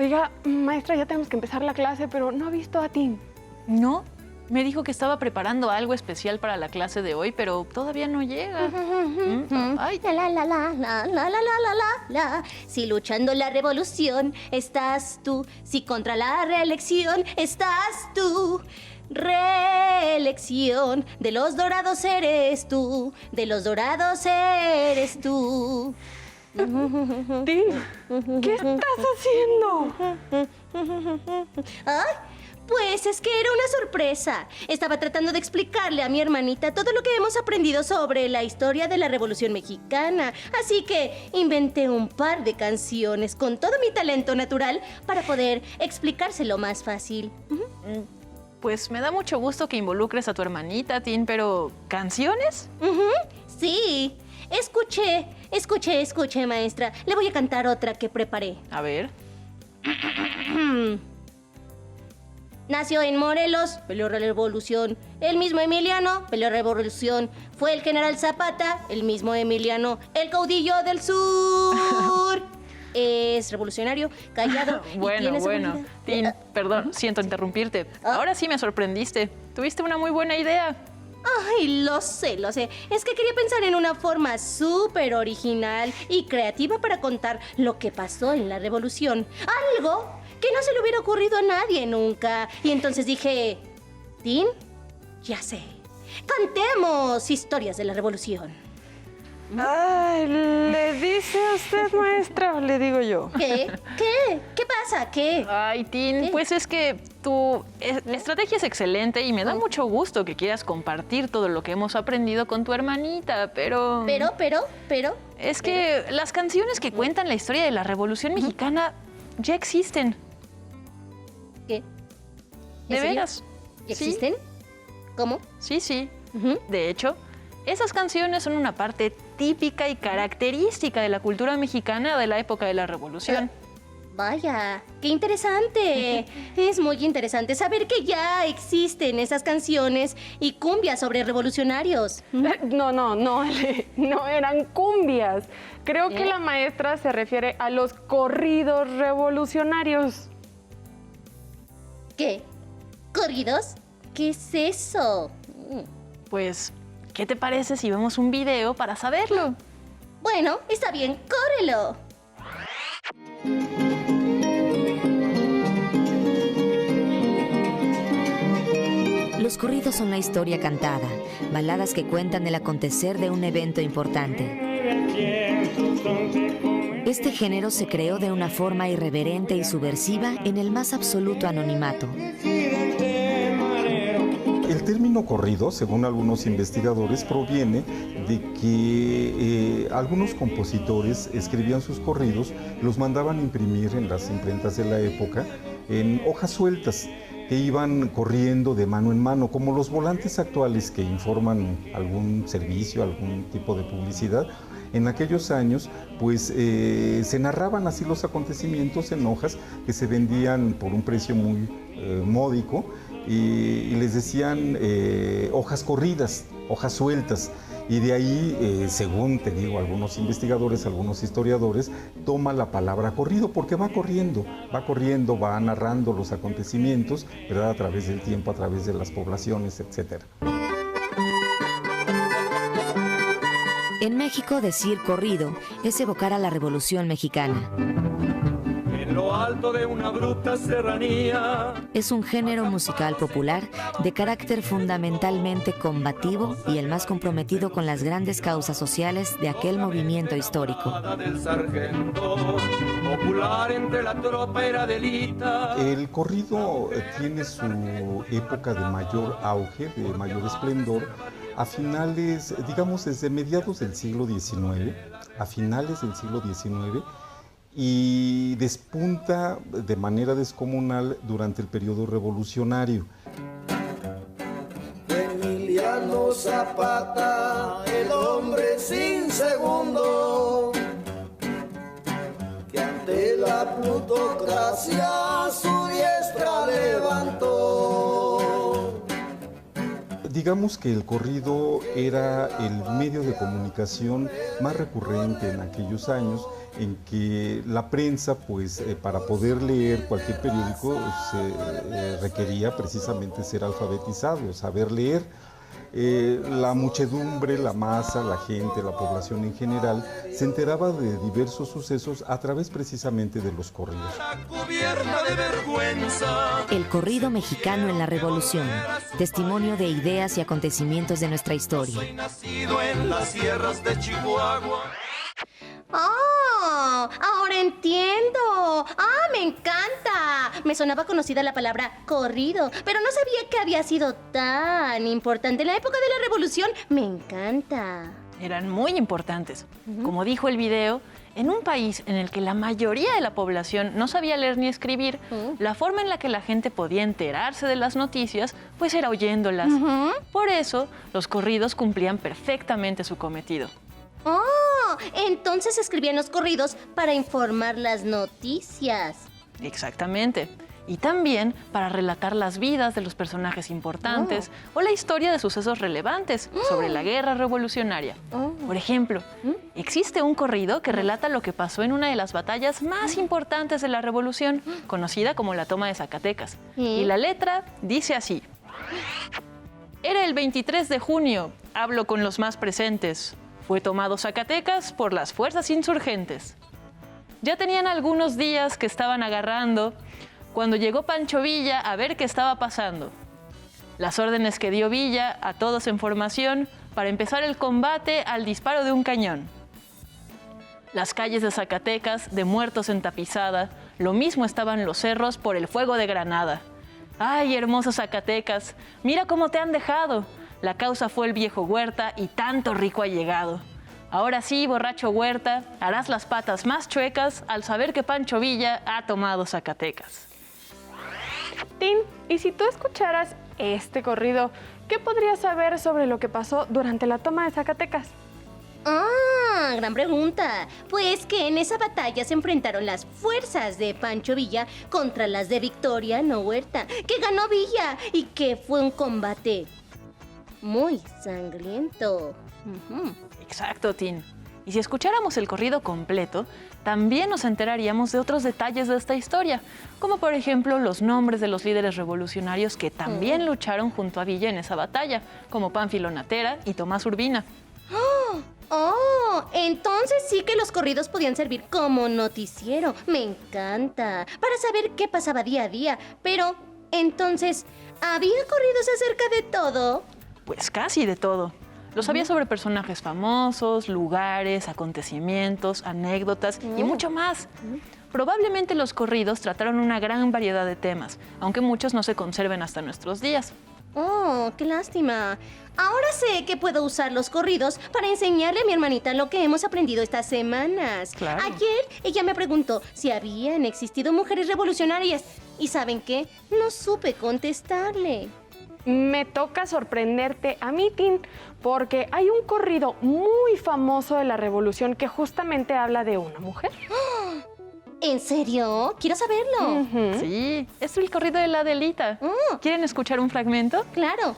Oiga, maestra, ya tenemos que empezar la clase, pero no ha visto a Tim. ¿No? Me dijo que estaba preparando algo especial para la clase de hoy, pero todavía no llega. Ay. La. Si luchando la revolución estás tú, si contra la reelección estás tú. Reelección, de los dorados eres tú, de los dorados eres tú. Tim, ¿qué estás haciendo? ¡Ay! Pues es que era una sorpresa. Estaba tratando de explicarle a mi hermanita todo lo que hemos aprendido sobre la historia de la Revolución Mexicana. Así que inventé un par de canciones con todo mi talento natural para poder explicárselo más fácil. Pues me da mucho gusto que involucres a tu hermanita, Tin, pero ¿canciones? Sí. Escuche, maestra. Le voy a cantar otra que preparé. A ver. Nació en Morelos, peleó la revolución. El mismo Emiliano peleó la revolución. Fue el general Zapata, el mismo Emiliano, el caudillo del sur. Es revolucionario, callado. Bueno. Tin, perdón, siento interrumpirte. Ahora sí me sorprendiste. Tuviste una muy buena idea. Ay, lo sé. Es que quería pensar en una forma súper original y creativa para contar lo que pasó en la revolución. Algo que no se le hubiera ocurrido a nadie nunca. Y entonces dije, Tin, ya sé. Cantemos historias de la revolución. Ay, ¿le dice a usted, maestra, o le digo yo? ¿Qué? ¿Qué pasa? ¿Qué? Ay, Tin, ¿Qué? pues es que tu estrategia es excelente y me da mucho gusto que quieras compartir todo lo que hemos aprendido con tu hermanita, pero... Pero... Es que las canciones que cuentan la historia de la Revolución Mexicana ya existen. ¿Qué? ¿De veras? ¿Existen? ¿Cómo? Sí. De hecho, esas canciones son una parte típica y característica de la cultura mexicana de la época de la Revolución. Vaya, qué interesante. Es muy interesante saber que ya existen esas canciones y cumbias sobre revolucionarios. No eran cumbias. Creo que la maestra se refiere a los corridos revolucionarios. ¿Qué? ¿Corridos? ¿Qué es eso? Pues, ¿qué te parece si vemos un video para saberlo? Bueno, está bien, córrelo. Los corridos son la historia cantada, baladas que cuentan el acontecer de un evento importante. Este género se creó de una forma irreverente y subversiva en el más absoluto anonimato. El término corrido, según algunos investigadores, proviene de que algunos compositores escribían sus corridos, los mandaban imprimir en las imprentas de la época en hojas sueltas que iban corriendo de mano en mano, como los volantes actuales que informan algún servicio, algún tipo de publicidad. En aquellos años, pues se narraban así los acontecimientos en hojas que se vendían por un precio muy módico y les decían hojas corridas, hojas sueltas. Y de ahí, según te digo, algunos investigadores, algunos historiadores, toma la palabra corrido porque va corriendo, va narrando los acontecimientos, ¿verdad? A través del tiempo, a través de las poblaciones, etcétera. En México, decir corrido es evocar a la Revolución Mexicana. En lo alto de una abrupta serranía. Es un género musical popular de carácter fundamentalmente combativo y el más comprometido con las grandes causas sociales de aquel movimiento histórico. Del sargento, popular entre la tropa era delita. El corrido tiene su época de mayor auge, de mayor esplendor, a finales, digamos, desde mediados del siglo XIX, a finales del siglo XIX, y despunta de manera descomunal durante el periodo revolucionario. Emiliano Zapata, el hombre sin segundo, que ante la plutocracia su diestra levantó. Digamos que el corrido era el medio de comunicación más recurrente en aquellos años en que la prensa, pues para poder leer cualquier periódico se requería precisamente ser alfabetizado, saber leer. La muchedumbre, la masa, la gente, la población en general se enteraba de diversos sucesos a través precisamente de los corridos. El corrido mexicano en la Revolución, testimonio de ideas y acontecimientos de nuestra historia. Soy nacido en las sierras de Chihuahua. ¡Oh! Ahora entiendo. ¡Ah, me encanta! Me sonaba conocida la palabra corrido, pero no sabía que había sido tan importante en la época de la Revolución. Me encanta. Eran muy importantes. Como dijo el video, en un país en el que la mayoría de la población no sabía leer ni escribir, la forma en la que la gente podía enterarse de las noticias, pues era oyéndolas. Por eso, los corridos cumplían perfectamente su cometido. ¡Oh! Entonces escribían los corridos para informar las noticias. Exactamente. Y también para relatar las vidas de los personajes importantes o la historia de sucesos relevantes sobre la guerra revolucionaria. Por ejemplo, existe un corrido que relata lo que pasó en una de las batallas más importantes de la revolución, conocida como la Toma de Zacatecas. Y la letra dice así: Era el 23 de junio, hablo con los más presentes. Fue tomado Zacatecas por las fuerzas insurgentes. Ya tenían algunos días que estaban agarrando cuando llegó Pancho Villa a ver qué estaba pasando. Las órdenes que dio Villa a todos en formación para empezar el combate al disparo de un cañón. Las calles de Zacatecas, de muertos en tapizada, lo mismo estaban los cerros por el fuego de granada. ¡Ay, hermoso Zacatecas! ¡Mira cómo te han dejado! La causa fue el viejo Huerta y tanto rico ha llegado. Ahora sí, borracho Huerta, harás las patas más chuecas al saber que Pancho Villa ha tomado Zacatecas. Tin, y si tú escucharas este corrido, ¿qué podrías saber sobre lo que pasó durante la toma de Zacatecas? ¡Ah! Gran pregunta. Pues que en esa batalla se enfrentaron las fuerzas de Pancho Villa contra las de Victoriano Huerta, que ganó Villa y que fue un combate muy sangriento. Exacto, Tin. Y si escucháramos el corrido completo, también nos enteraríamos de otros detalles de esta historia, como por ejemplo los nombres de los líderes revolucionarios que también lucharon junto a Villa en esa batalla, como Pánfilo Natera y Tomás Urbina. ¡Oh! Entonces sí que los corridos podían servir como noticiero. Me encanta. Para saber qué pasaba día a día. Pero, entonces, ¿había corridos acerca de todo? Pues casi de todo. Los había sobre personajes famosos, lugares, acontecimientos, anécdotas y mucho más. Probablemente los corridos trataron una gran variedad de temas, aunque muchos no se conserven hasta nuestros días. ¡Oh, qué lástima! Ahora sé que puedo usar los corridos para enseñarle a mi hermanita lo que hemos aprendido estas semanas. Claro. Ayer ella me preguntó si habían existido mujeres revolucionarias. ¿Y saben qué? No supe contestarle. Me toca sorprenderte a mí, Tin, porque hay un corrido muy famoso de la Revolución que justamente habla de una mujer. ¿En serio? Quiero saberlo. Sí, es el corrido de la Adelita. ¿Quieren escuchar un fragmento? Claro.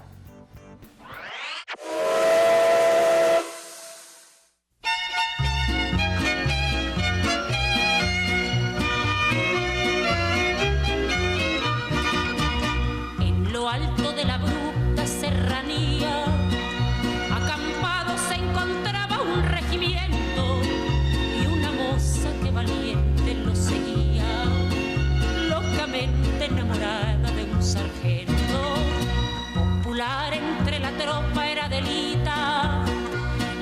En lo alto de la abrupta serranía, acampado se encontraba un regimiento y una moza que valiente lo seguía, locamente enamorada de un sargento. Popular entre la tropa era Adelita,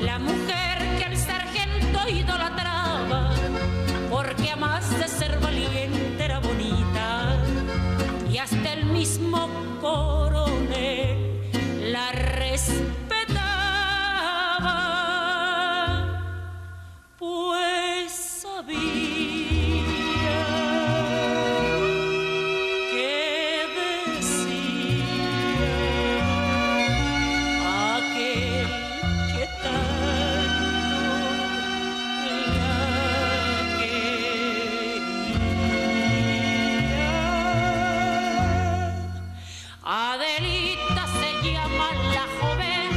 la mujer que al sargento idolatraba, porque a más de ser valiente era bonita, y hasta el mismo coronel la respetaba, pues sabía que decía aquel que tanto la quería. Adelita se llama la joven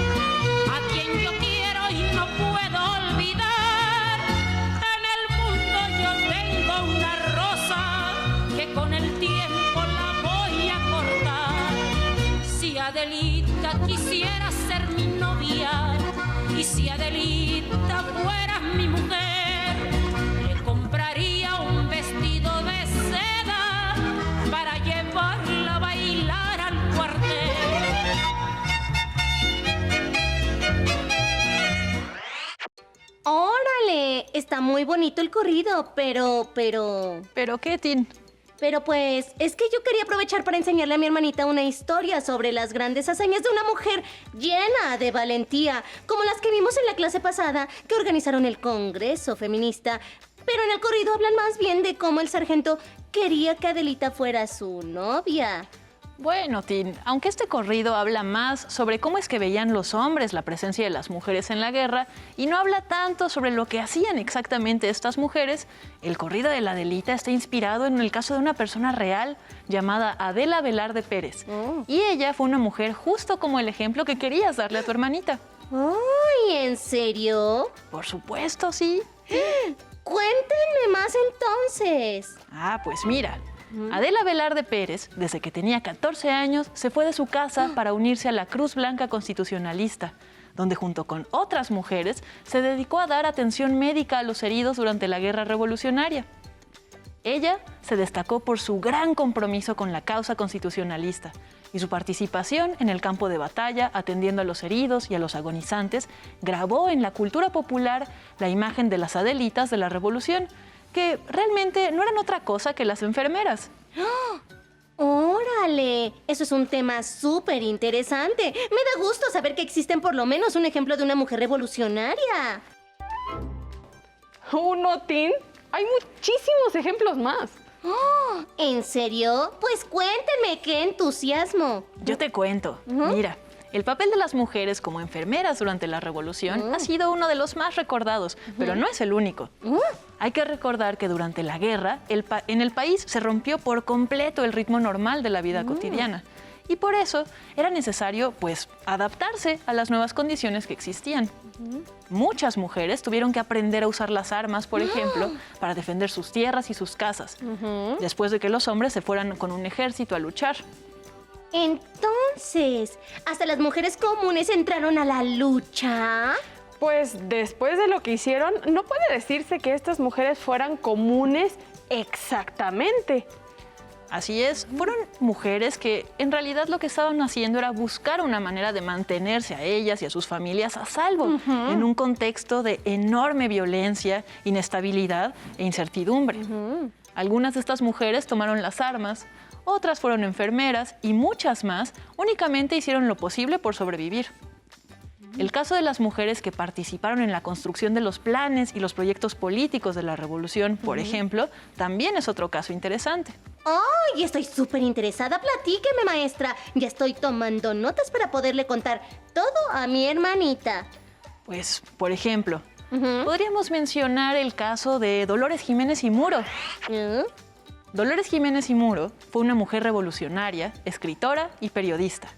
está muy bonito el corrido, pero... ¿Pero qué, Tin? Pero pues, es que yo quería aprovechar para enseñarle a mi hermanita una historia sobre las grandes hazañas de una mujer llena de valentía, como las que vimos en la clase pasada, que organizaron el Congreso Feminista. Pero en el corrido hablan más bien de cómo el sargento quería que Adelita fuera su novia. Bueno, Tin, aunque este corrido habla más sobre cómo es que veían los hombres la presencia de las mujeres en la guerra y no habla tanto sobre lo que hacían exactamente estas mujeres, el corrido de la Adelita está inspirado en el caso de una persona real llamada Adela Velarde Pérez. Y ella fue una mujer justo como el ejemplo que querías darle a tu hermanita. ¡Ay, en serio! Por supuesto, sí. Cuéntenme más entonces. Ah, pues mira. Adela Velarde Pérez, desde que tenía 14 años, se fue de su casa para unirse a la Cruz Blanca Constitucionalista, donde junto con otras mujeres se dedicó a dar atención médica a los heridos durante la Guerra Revolucionaria. Ella se destacó por su gran compromiso con la causa constitucionalista y su participación en el campo de batalla, atendiendo a los heridos y a los agonizantes, grabó en la cultura popular la imagen de las Adelitas de la Revolución, que realmente no eran otra cosa que las enfermeras. ¡Órale! Eso es un tema súper interesante. Me da gusto saber que existen por lo menos un ejemplo de una mujer revolucionaria. ¿Uno, Tin? Hay muchísimos ejemplos más. Oh, ¿en serio? Pues cuéntenme, qué entusiasmo. Yo te cuento. Mira, el papel de las mujeres como enfermeras durante la Revolución ha sido uno de los más recordados, pero no es el único. Hay que recordar que durante la guerra, en el país se rompió por completo el ritmo normal de la vida cotidiana. Y por eso era necesario, pues, adaptarse a las nuevas condiciones que existían. Muchas mujeres tuvieron que aprender a usar las armas, por ejemplo, para defender sus tierras y sus casas, después de que los hombres se fueran con un ejército a luchar. Entonces, ¿hasta las mujeres comunes entraron a la lucha? Pues después de lo que hicieron, no puede decirse que estas mujeres fueran comunes exactamente. Así es, fueron mujeres que en realidad lo que estaban haciendo era buscar una manera de mantenerse a ellas y a sus familias a salvo en un contexto de enorme violencia, inestabilidad e incertidumbre. Algunas de estas mujeres tomaron las armas, otras fueron enfermeras y muchas más únicamente hicieron lo posible por sobrevivir. El caso de las mujeres que participaron en la construcción de los planes y los proyectos políticos de la Revolución, por ejemplo, también es otro caso interesante. ¡Ay, estoy súper interesada! Platíqueme, maestra. Ya estoy tomando notas para poderle contar todo a mi hermanita. Pues, por ejemplo, podríamos mencionar el caso de Dolores Jiménez y Muro. Dolores Jiménez y Muro fue una mujer revolucionaria, escritora y periodista.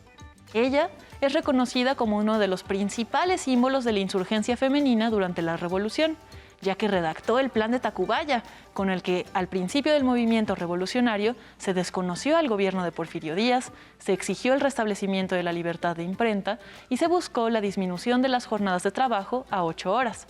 Ella es reconocida como uno de los principales símbolos de la insurgencia femenina durante la Revolución, ya que redactó el Plan de Tacubaya, con el que al principio del movimiento revolucionario se desconoció al gobierno de Porfirio Díaz, se exigió el restablecimiento de la libertad de imprenta y se buscó la disminución de las jornadas de trabajo a 8 horas.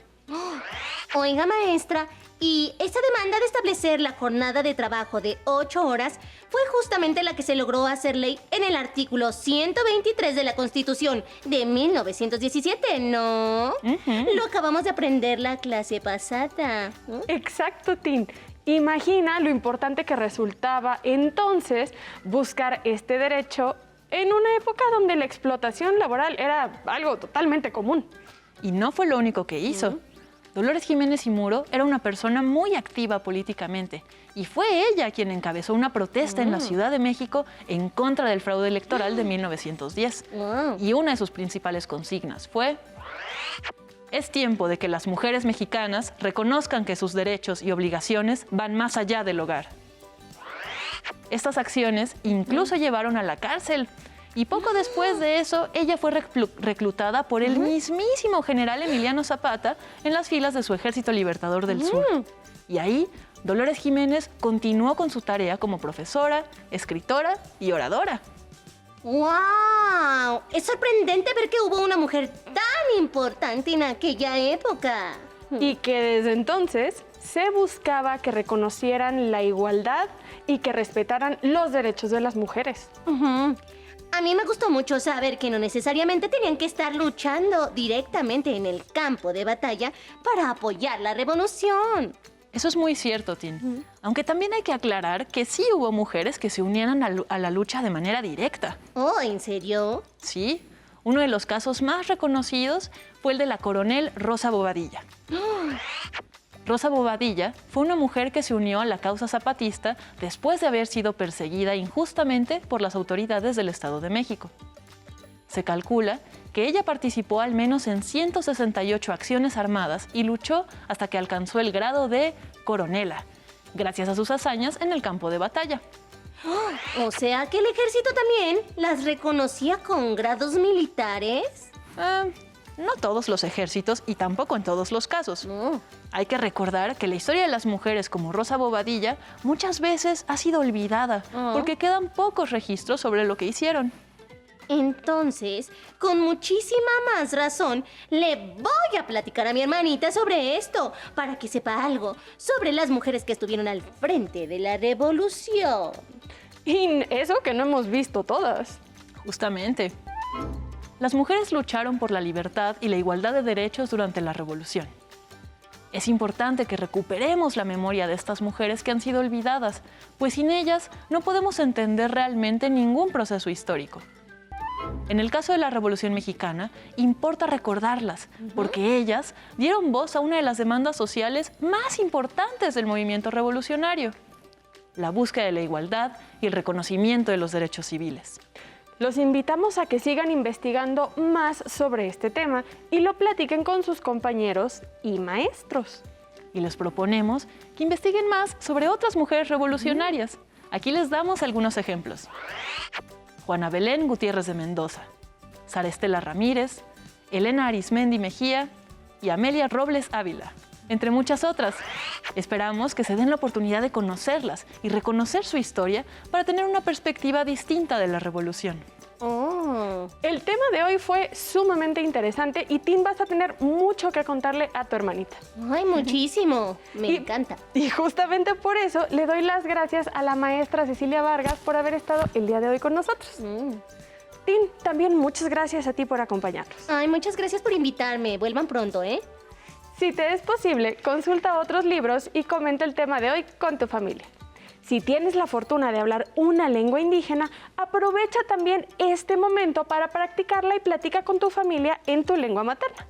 Oiga, maestra, y esa demanda de establecer la jornada de trabajo de 8 horas fue justamente la que se logró hacer ley en el artículo 123 de la Constitución de 1917, ¿no? Lo acabamos de aprender la clase pasada. Exacto, Tin. Imagina lo importante que resultaba entonces buscar este derecho en una época donde la explotación laboral era algo totalmente común. Y no fue lo único que hizo. Dolores Jiménez y Muro era una persona muy activa políticamente y fue ella quien encabezó una protesta en la Ciudad de México en contra del fraude electoral de 1910. Y una de sus principales consignas fue: es tiempo de que las mujeres mexicanas reconozcan que sus derechos y obligaciones van más allá del hogar. Estas acciones incluso llevaron a la cárcel. Y poco después de eso, ella fue reclutada por el mismísimo general Emiliano Zapata en las filas de su Ejército Libertador del Sur. Y ahí, Dolores Jiménez continuó con su tarea como profesora, escritora y oradora. ¡Wow! Es sorprendente ver que hubo una mujer tan importante en aquella época. Y que desde entonces se buscaba que reconocieran la igualdad y que respetaran los derechos de las mujeres. A mí me gustó mucho saber que no necesariamente tenían que estar luchando directamente en el campo de batalla para apoyar la revolución. Eso es muy cierto, Tin. Aunque también hay que aclarar que sí hubo mujeres que se unieran a la lucha de manera directa. Oh, ¿en serio? Sí, uno de los casos más reconocidos fue el de la coronel Rosa Bobadilla. Rosa Bobadilla fue una mujer que se unió a la causa zapatista después de haber sido perseguida injustamente por las autoridades del Estado de México. Se calcula que ella participó al menos en 168 acciones armadas y luchó hasta que alcanzó el grado de coronela, gracias a sus hazañas en el campo de batalla. O sea que el ejército también las reconocía con grados militares. No todos los ejércitos y tampoco en todos los casos. No. Hay que recordar que la historia de las mujeres como Rosa Bobadilla muchas veces ha sido olvidada porque quedan pocos registros sobre lo que hicieron. Entonces, con muchísima más razón, le voy a platicar a mi hermanita sobre esto, para que sepa algo sobre las mujeres que estuvieron al frente de la revolución. Y eso que no hemos visto todas. Justamente. Las mujeres lucharon por la libertad y la igualdad de derechos durante la revolución. Es importante que recuperemos la memoria de estas mujeres que han sido olvidadas, pues sin ellas no podemos entender realmente ningún proceso histórico. En el caso de la Revolución Mexicana, importa recordarlas, porque ellas dieron voz a una de las demandas sociales más importantes del movimiento revolucionario: la búsqueda de la igualdad y el reconocimiento de los derechos civiles. Los invitamos a que sigan investigando más sobre este tema y lo platiquen con sus compañeros y maestros. Y les proponemos que investiguen más sobre otras mujeres revolucionarias. Aquí les damos algunos ejemplos. Juana Belén Gutiérrez de Mendoza, Sara Estela Ramírez, Elena Arismendi Mejía y Amelia Robles Ávila, entre muchas otras. Esperamos que se den la oportunidad de conocerlas y reconocer su historia para tener una perspectiva distinta de la revolución. El tema de hoy fue sumamente interesante y Tin, vas a tener mucho que contarle a tu hermanita. Ay, muchísimo. Me encanta. Y justamente por eso le doy las gracias a la maestra Cecilia Vargas por haber estado el día de hoy con nosotros. Tin, también muchas gracias a ti por acompañarnos. Ay, muchas gracias por invitarme. Vuelvan pronto, ¿eh? Si te es posible, consulta otros libros y comenta el tema de hoy con tu familia. Si tienes la fortuna de hablar una lengua indígena, aprovecha también este momento para practicarla y platica con tu familia en tu lengua materna.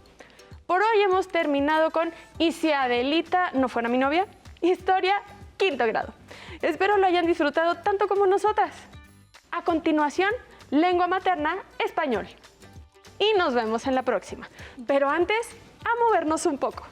Por hoy hemos terminado con ¿Y si Adelita no fuera mi novia? Historia 5º grado. Espero lo hayan disfrutado tanto como nosotras. A continuación, lengua materna, español. Y nos vemos en la próxima. Pero antes, a movernos un poco.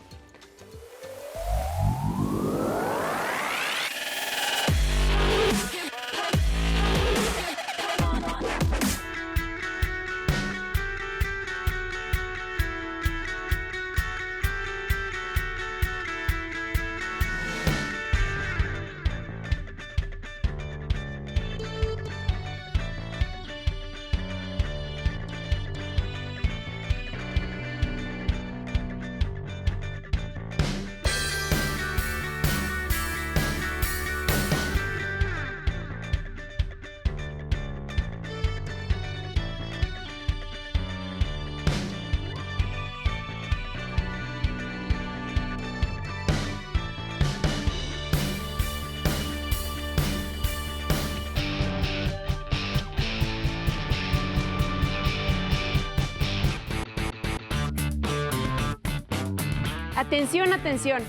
Atención, atención.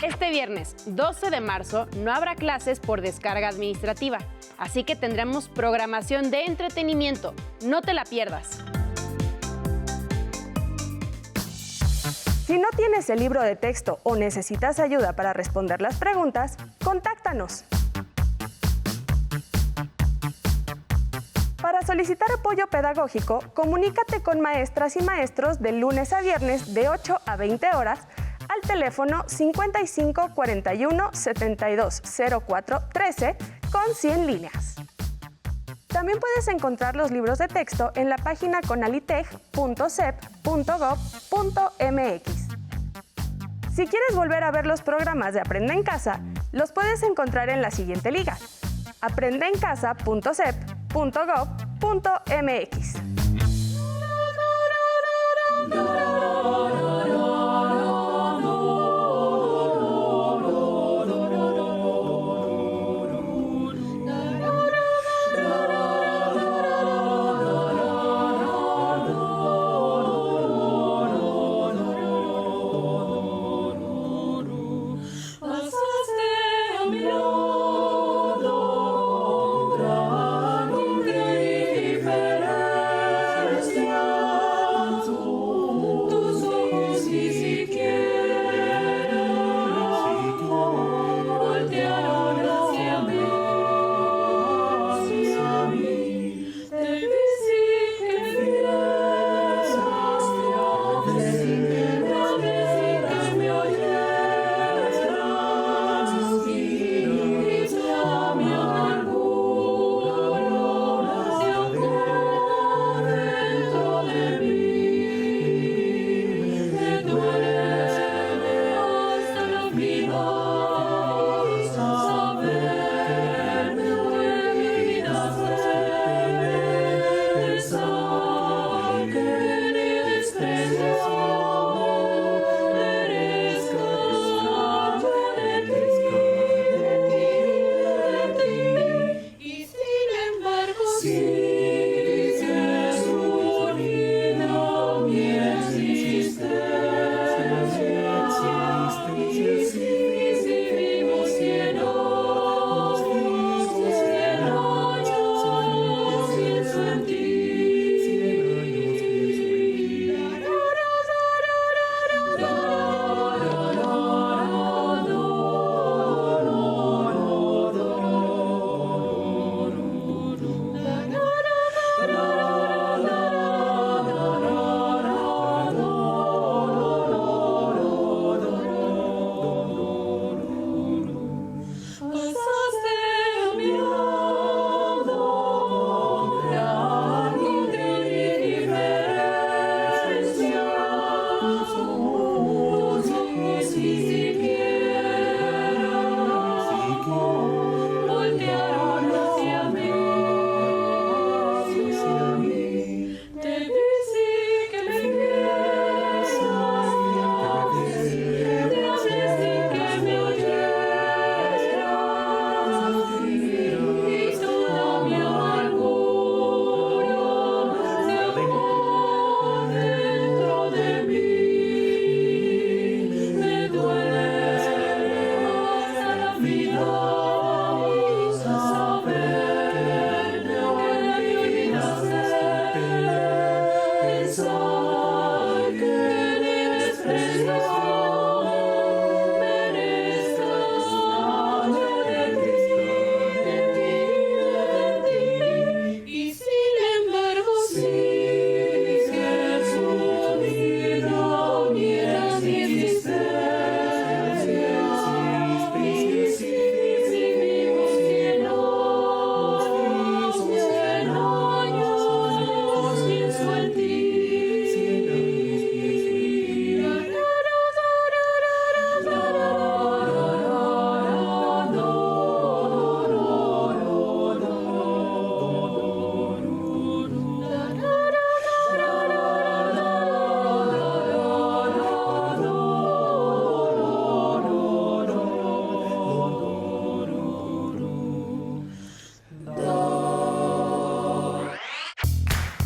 Este viernes 12 de marzo no habrá clases por descarga administrativa, así que tendremos programación de entretenimiento. No te la pierdas. Si no tienes el libro de texto o necesitas ayuda para responder las preguntas, contáctanos. Para solicitar apoyo pedagógico, comunícate con maestras y maestros de lunes a viernes de 8 a 20 horas al teléfono 55 41 72 04 13 con 100 líneas. También puedes encontrar los libros de texto en la página conaliteg.sep.gov.mx. Si quieres volver a ver los programas de Aprende en Casa, los puedes encontrar en la siguiente liga: aprendeencasa.sep.gov.mx. www.radiouniversal.mx.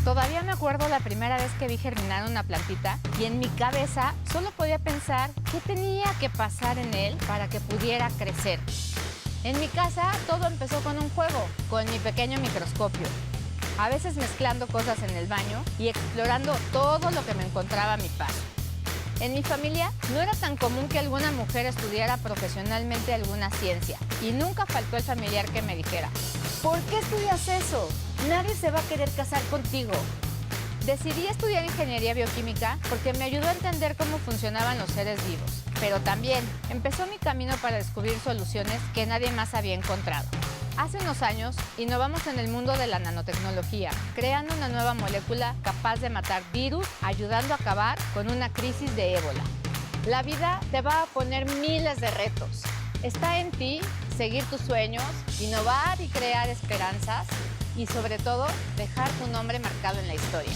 Todavía me acuerdo la primera vez que vi germinar una plantita y en mi cabeza solo podía pensar qué tenía que pasar en él para que pudiera crecer. En mi casa todo empezó con un juego, con mi pequeño microscopio. A veces mezclando cosas en el baño y explorando todo lo que me encontraba a mi paso. En mi familia no era tan común que alguna mujer estudiara profesionalmente alguna ciencia y nunca faltó el familiar que me dijera: ¿por qué estudias eso? Nadie se va a querer casar contigo. Decidí estudiar ingeniería bioquímica porque me ayudó a entender cómo funcionaban los seres vivos, pero también empezó mi camino para descubrir soluciones que nadie más había encontrado. Hace unos años innovamos en el mundo de la nanotecnología, creando una nueva molécula capaz de matar virus, ayudando a acabar con una crisis de ébola. La vida te va a poner miles de retos. Está en ti seguir tus sueños, innovar y crear esperanzas y sobre todo dejar un nombre marcado en la historia.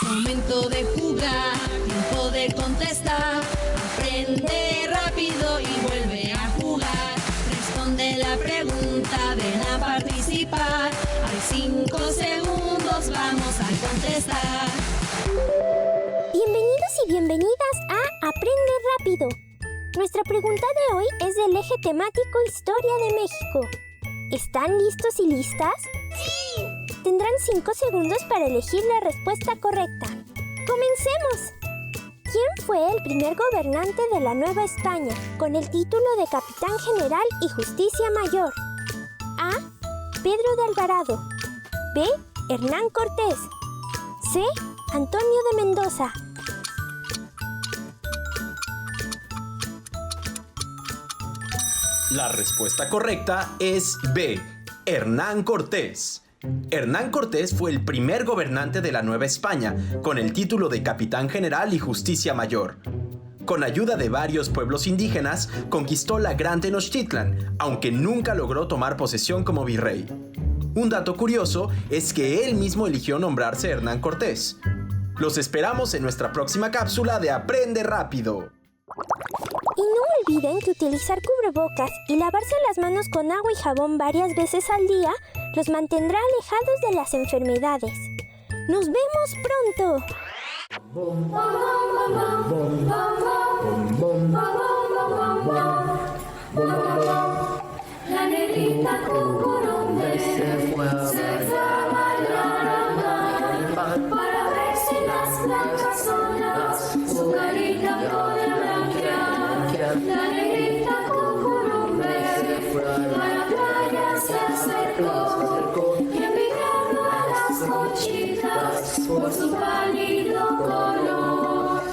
Momento de jugar, tiempo de contestar. Aprende rápido y vuelve a jugar. Responde la pregunta, ven a participar. Hay 5 segundos, vamos a contestar. Bienvenidos y bienvenidas a Aprende Rápido. Nuestra pregunta de hoy es del eje temático Historia de México. ¿Están listos y listas? ¡Sí! Tendrán 5 segundos para elegir la respuesta correcta. ¡Comencemos! ¿Quién fue el primer gobernante de la Nueva España con el título de Capitán General y Justicia Mayor? A. Pedro de Alvarado. B. Hernán Cortés. C. Antonio de Mendoza. La respuesta correcta es B. Hernán Cortés. Hernán Cortés fue el primer gobernante de la Nueva España, con el título de Capitán General y Justicia Mayor. Con ayuda de varios pueblos indígenas, conquistó la Gran Tenochtitlan, aunque nunca logró tomar posesión como virrey. Un dato curioso es que él mismo eligió nombrarse Hernán Cortés. Los esperamos en nuestra próxima cápsula de Aprende Rápido. Y no olviden que utilizar cubrebocas y lavarse las manos con agua y jabón varias veces al día los mantendrá alejados de las enfermedades. ¡Nos vemos pronto! La negrita cucurumbe se fue a bailar al mar para ver si las blancas olas su carita puede blanquear. La negrita cucurumbe a la playa se acercó y envidiando a las conchitas por su pálido color.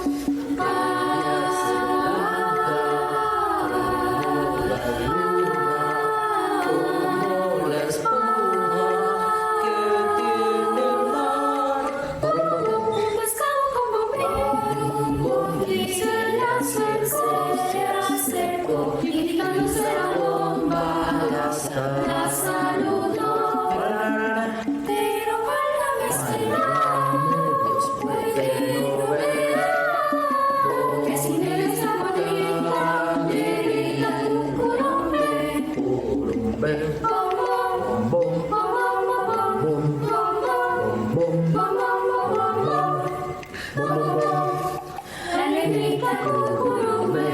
La saludó, pero válgame puede no ver que sin esa bonita negrita cucurumbe, bom, bom, bom, bom, bom, bom, bom, la negrita cucurumbe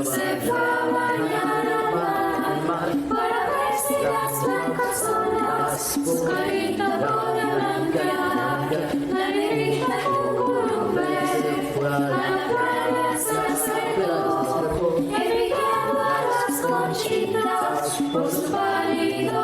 se fue a bañar al mar para ver si las blancas olas su carita podía blanquear. La negrita cucurumbe a la playa se acercó, envidiando a las conchitas por su pálido